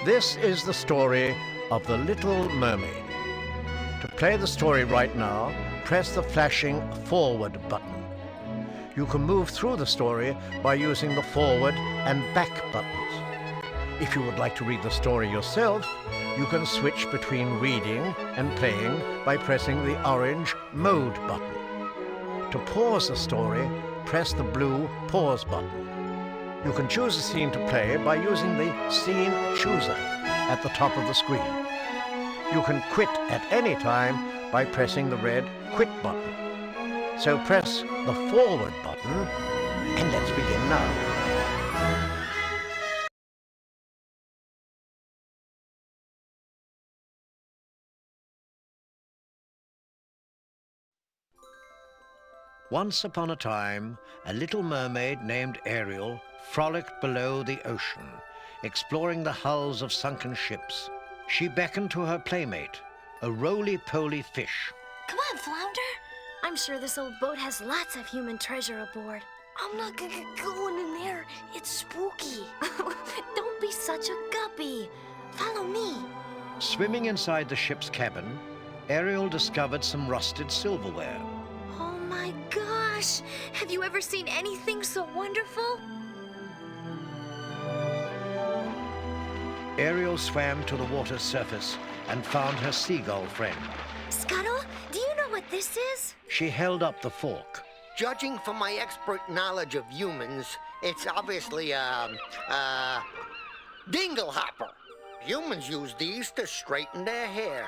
This is the story of the Little Mermaid. To play the story right now, press the flashing forward button. You can move through the story by using the forward and back buttons. If you would like to read the story yourself, you can switch between reading and playing by pressing the orange mode button. To pause the story, press the blue pause button. You can choose a scene to play by using the Scene Chooser at the top of the screen. You can quit at any time by pressing the red Quit button. So press the forward button, and let's begin now. Once upon a time, a little mermaid named Ariel frolicked below the ocean, exploring the hulls of sunken ships. She beckoned to her playmate, a roly-poly fish. Come on, Flounder. I'm sure this old boat has lots of human treasure aboard. I'm not gonna get going in there. It's spooky. Don't be such a guppy. Follow me. Swimming inside the ship's cabin, Ariel discovered some rusted silverware. Oh my gosh! Have you ever seen anything so wonderful? Ariel swam to the water's surface and found her seagull friend. Scuttle, do you know what this is? She held up the fork. Judging from my expert knowledge of humans, it's obviously dingle hopper. Humans use these to straighten their hair.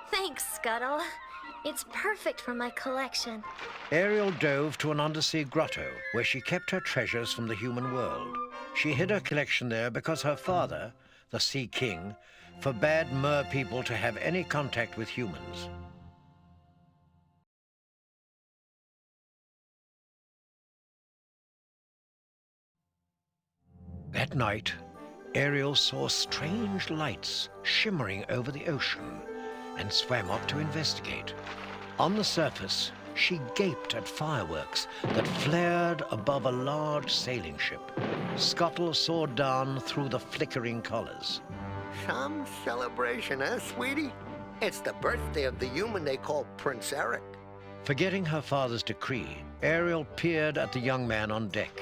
Thanks, Scuttle. It's perfect for my collection. Ariel dove to an undersea grotto where she kept her treasures from the human world. She hid her collection there because her father, the Sea King, forbade mer people to have any contact with humans. That night, Ariel saw strange lights shimmering over the ocean and swam up to investigate. On the surface, she gaped at fireworks that flared above a large sailing ship. Scuttle saw down through the flickering colors. Some celebration, eh, sweetie? It's the birthday of the human they call Prince Eric. Forgetting her father's decree, Ariel peered at the young man on deck.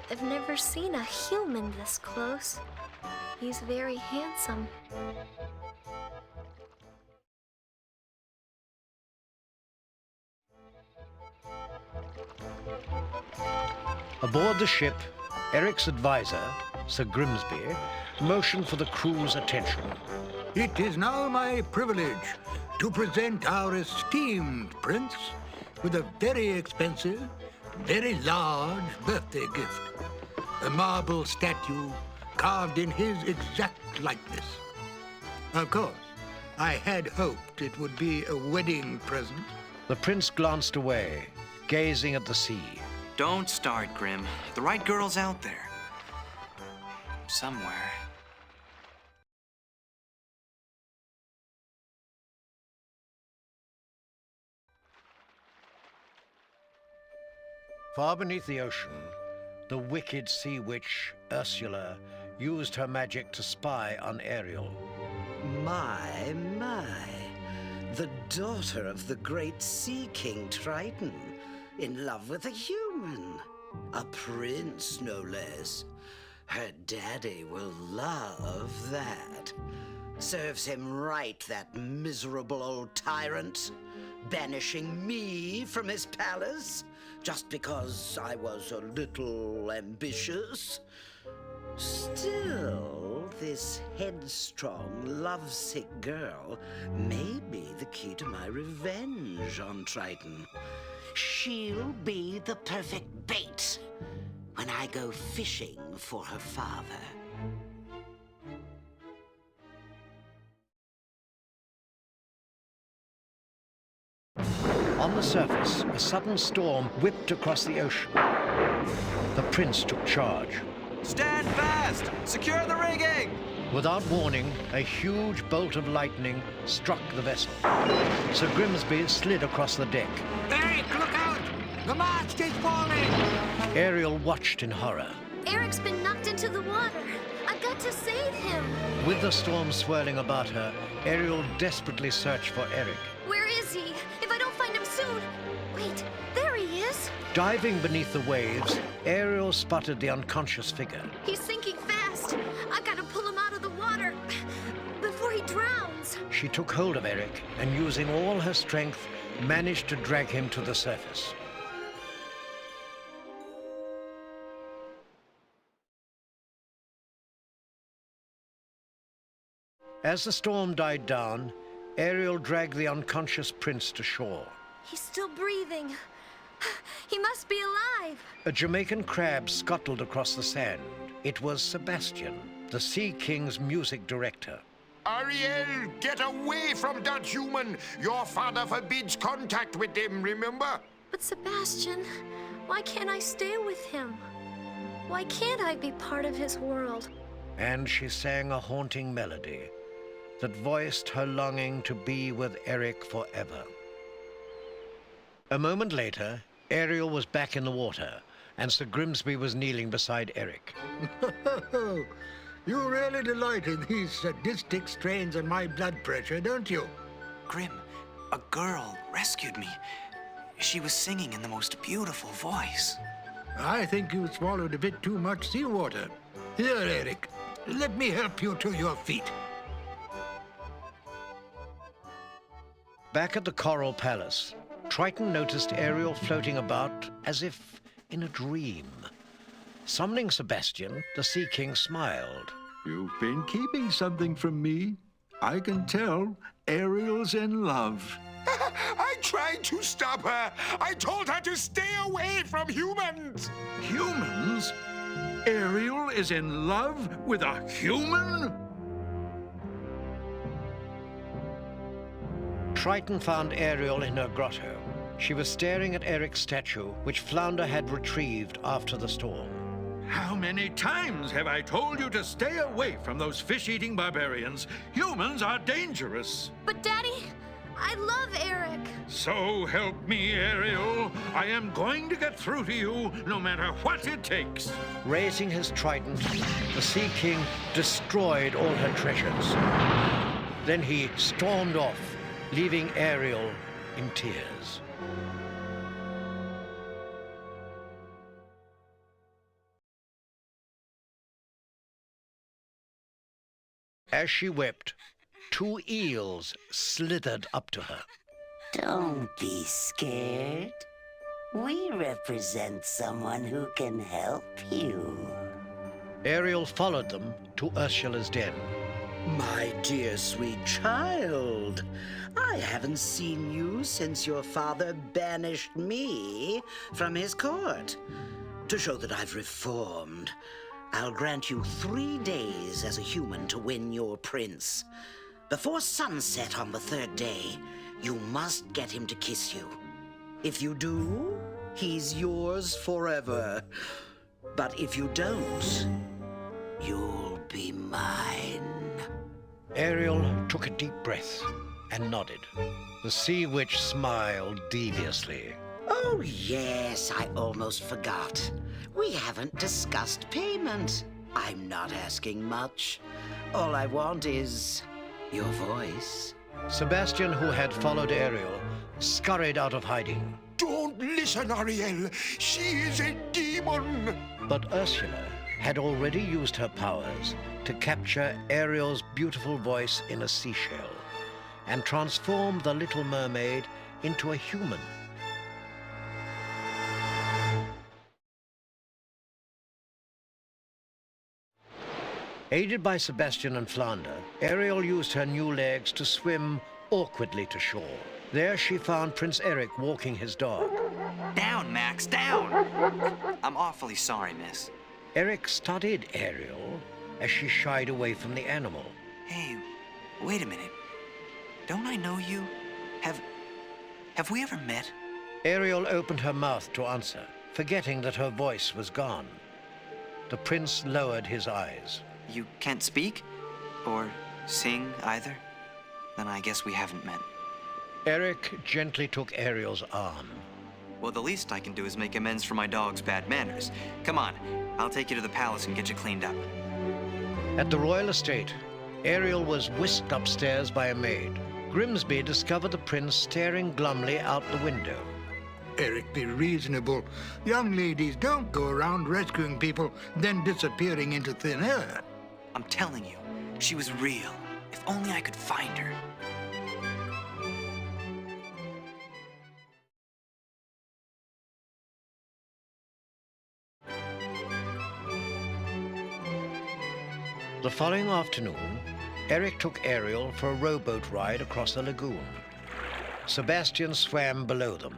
I've never seen a human this close. He's very handsome. Aboard the ship, Eric's advisor, Sir Grimsby, motioned for the crew's attention. It is now my privilege to present our esteemed prince with a very expensive, very large birthday gift. A marble statue carved in his exact likeness. Of course, I had hoped it would be a wedding present. The prince glanced away, gazing at the sea. Don't start, Grim. The right girl's out there. Somewhere. Far beneath the ocean, the wicked sea witch, Ursula, used her magic to spy on Ariel. My, my. The daughter of the great Sea King Triton, in love with a human. A prince, no less. Her daddy will love that. Serves him right, that miserable old tyrant, banishing me from his palace just because I was a little ambitious. Still, this headstrong, lovesick girl may be the key to my revenge on Triton. She'll be the perfect bait when I go fishing for her father. On the surface, a sudden storm whipped across the ocean. The prince took charge. Stand fast! Secure the rigging! Without warning, a huge bolt of lightning struck the vessel. Sir Grimsby slid across the deck. Eric, look out! The mast is falling! Ariel watched in horror. Eric's been knocked into the water. I've got to save him. With the storm swirling about her, Ariel desperately searched for Eric. Where is he? If I don't find him soon... Wait, there he is. Diving beneath the waves, Ariel spotted the unconscious figure. He's sinking fast. I've got to pull him out of the water before he drowns. She took hold of Eric and, using all her strength, managed to drag him to the surface. As the storm died down, Ariel dragged the unconscious prince to shore. He's still breathing. He must be alive. A Jamaican crab scuttled across the sand. It was Sebastian, the Sea King's music director. Ariel, get away from that human! Your father forbids contact with him, remember? But Sebastian, why can't I stay with him? Why can't I be part of his world? And she sang a haunting melody that voiced her longing to be with Eric forever. A moment later, Ariel was back in the water, and Sir Grimsby was kneeling beside Eric. You really delight in these sadistic strains on my blood pressure, don't you? Grim, a girl rescued me. She was singing in the most beautiful voice. I think you swallowed a bit too much seawater. Here, Eric, let me help you to your feet. Back at the Coral Palace, Triton noticed Ariel floating about as if in a dream. Summoning Sebastian, the Sea King smiled. You've been keeping something from me. I can tell Ariel's in love. I tried to stop her! I told her to stay away from humans! Humans? Ariel is in love with a human? Triton found Ariel in her grotto. She was staring at Eric's statue, which Flounder had retrieved after the storm. How many times have I told you to stay away from those fish-eating barbarians? Humans are dangerous. But Daddy, I love Eric. So help me, Ariel. I am going to get through to you no matter what it takes. Raising his trident, the Sea King destroyed all her treasures. Then he stormed off, leaving Ariel in tears. As she wept, 2 eels slithered up to her. Don't be scared. We represent someone who can help you. Ariel followed them to Ursula's den. My dear sweet child, I haven't seen you since your father banished me from his court. To show that I've reformed, I'll grant you 3 days as a human to win your prince. Before sunset on the 3rd day, you must get him to kiss you. If you do, he's yours forever. But if you don't, you'll be mine. Ariel took a deep breath and nodded. The Sea Witch smiled deviously. Oh, yes, I almost forgot. We haven't discussed payment. I'm not asking much. All I want is your voice. Sebastian, who had followed Ariel, scurried out of hiding. Don't listen, Ariel! She is a demon! But Ursula had already used her powers to capture Ariel's beautiful voice in a seashell and transform the Little Mermaid into a human. Aided by Sebastian and Flounder, Ariel used her new legs to swim awkwardly to shore. There she found Prince Eric walking his dog. Down, Max, down! I'm awfully sorry, miss. Eric studied Ariel as she shied away from the animal. Hey, wait a minute. Don't I know you? Have we ever met? Ariel opened her mouth to answer, forgetting that her voice was gone. The prince lowered his eyes. You can't speak? Or sing either? Then I guess we haven't met. Eric gently took Ariel's arm. Well, the least I can do is make amends for my dog's bad manners. Come on, I'll take you to the palace and get you cleaned up. At the royal estate, Ariel was whisked upstairs by a maid. Grimsby discovered the prince staring glumly out the window. Eric, be reasonable. Young ladies don't go around rescuing people, then disappearing into thin air. I'm telling you, she was real. If only I could find her. The following afternoon, Eric took Ariel for a rowboat ride across the lagoon. Sebastian swam below them.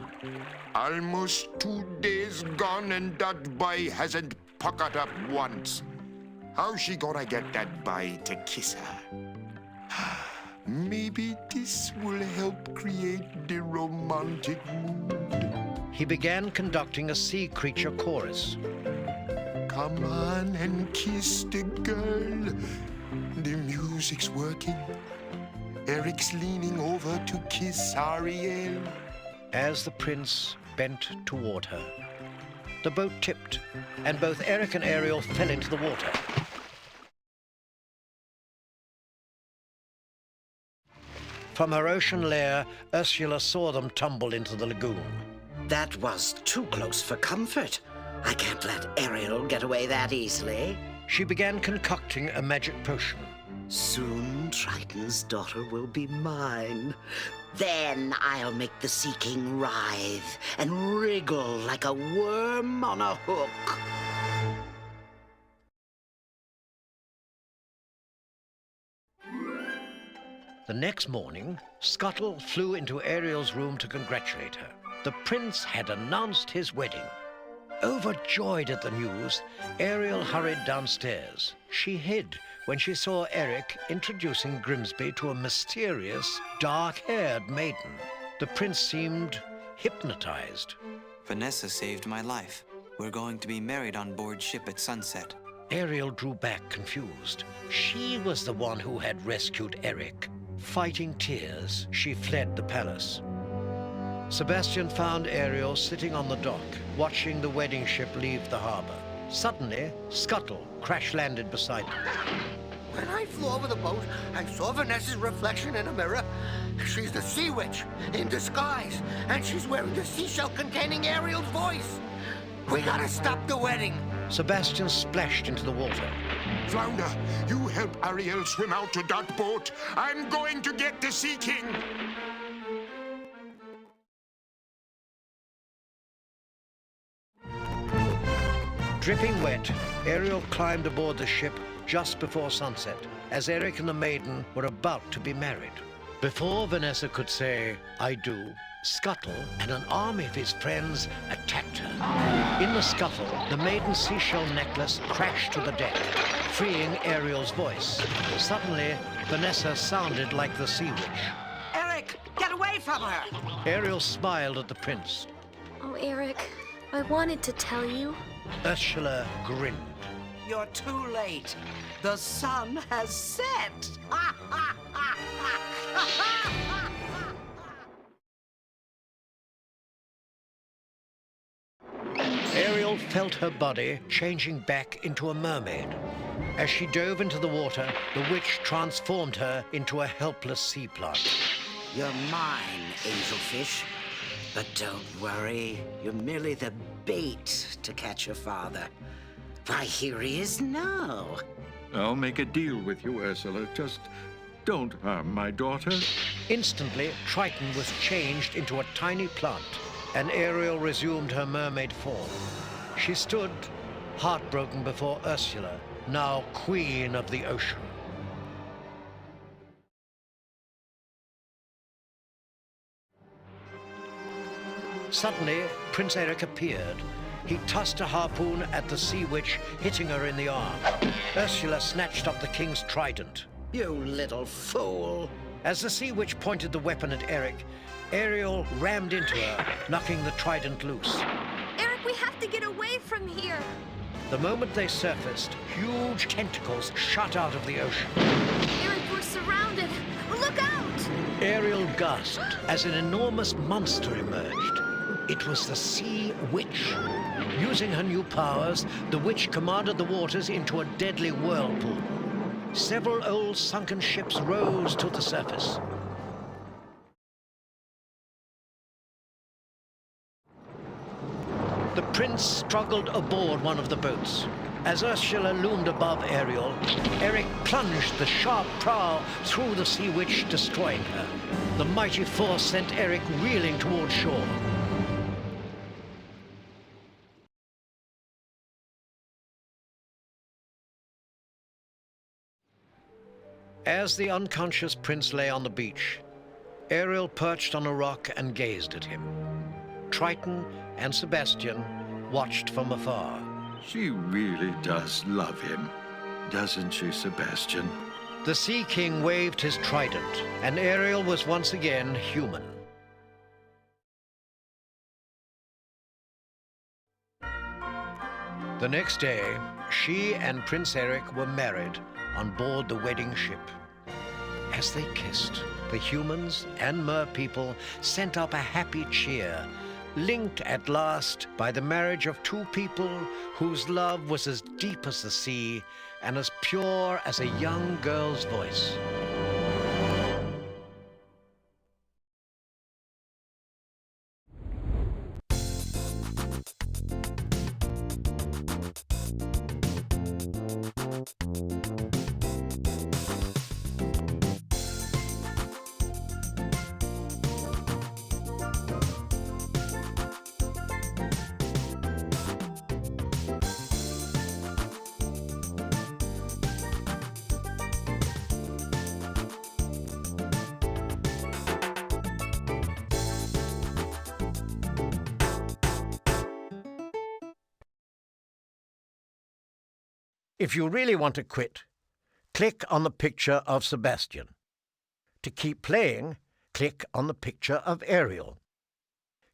Almost 2 days gone and that boy hasn't puckered up once. How's she gonna get that boy to kiss her? Maybe this will help create the romantic mood. He began conducting a sea creature chorus. Come on and kiss the girl. The music's working. Eric's leaning over to kiss Ariel. As the prince bent toward her, the boat tipped, and both Eric and Ariel fell into the water. From her ocean lair, Ursula saw them tumble into the lagoon. That was too close for comfort. I can't let Ariel get away that easily. She began concocting a magic potion. Soon Triton's daughter will be mine. Then I'll make the Sea King writhe and wriggle like a worm on a hook. The next morning, Scuttle flew into Ariel's room to congratulate her. The prince had announced his wedding. Overjoyed at the news, Ariel hurried downstairs. She hid when she saw Eric introducing Grimsby to a mysterious, dark-haired maiden. The prince seemed hypnotized. Vanessa saved my life. We're going to be married on board ship at sunset. Ariel drew back confused. She was the one who had rescued Eric. Fighting tears, she fled the palace. Sebastian found Ariel sitting on the dock, watching the wedding ship leave the harbor. Suddenly, Scuttle crash-landed beside them. When I flew over the boat, I saw Vanessa's reflection in a mirror. She's the Sea Witch in disguise, and she's wearing the seashell containing Ariel's voice. We gotta stop the wedding. Sebastian splashed into the water. Flounder, you help Ariel swim out to that boat. I'm going to get the Sea King. Dripping wet, Ariel climbed aboard the ship just before sunset, as Eric and the maiden were about to be married. Before Vanessa could say, "I do," Scuttle and an army of his friends attacked her. In the scuffle, the maiden's seashell necklace crashed to the deck, freeing Ariel's voice. Suddenly, Vanessa sounded like the Sea Witch. Eric, get away from her! Ariel smiled at the prince. Oh, Eric, I wanted to tell you. Ursula grinned. You're too late. The sun has set. Ariel felt her body changing back into a mermaid. As she dove into the water, the witch transformed her into a helpless sea plant. You're mine, angelfish. But don't worry, you're merely the bait to catch your father. Why, here he is now. I'll make a deal with you, Ursula. Just don't harm my daughter. Instantly, Triton was changed into a tiny plant, and Ariel resumed her mermaid form. She stood, heartbroken before Ursula, now queen of the ocean. Suddenly, Prince Eric appeared. He tossed a harpoon at the sea witch, hitting her in the arm. Ursula snatched up the king's trident. You little fool! As the sea witch pointed the weapon at Eric, Ariel rammed into her, knocking the trident loose. Eric, we have to get away from here. The moment they surfaced, huge tentacles shot out of the ocean. Eric, we're surrounded. Look out! Ariel gasped as an enormous monster emerged. It was the Sea Witch. Using her new powers, the witch commanded the waters into a deadly whirlpool. Several old sunken ships rose to the surface. The prince struggled aboard one of the boats. As Ursula loomed above Ariel, Eric plunged the sharp prow through the Sea Witch, destroying her. The mighty force sent Eric reeling toward shore. As the unconscious prince lay on the beach, Ariel perched on a rock and gazed at him. Triton and Sebastian watched from afar. She really does love him, doesn't she, Sebastian? The Sea King waved his trident, and Ariel was once again human. The next day, she and Prince Eric were married on board the wedding ship. As they kissed, the humans and mer people sent up a happy cheer, linked at last by the marriage of two people whose love was as deep as the sea and as pure as a young girl's voice. If you really want to quit, click on the picture of Sebastian. To keep playing, click on the picture of Ariel.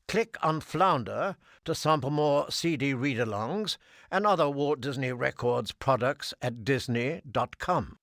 Click on Flounder to sample more CD read-alongs and other Walt Disney Records products at disney.com.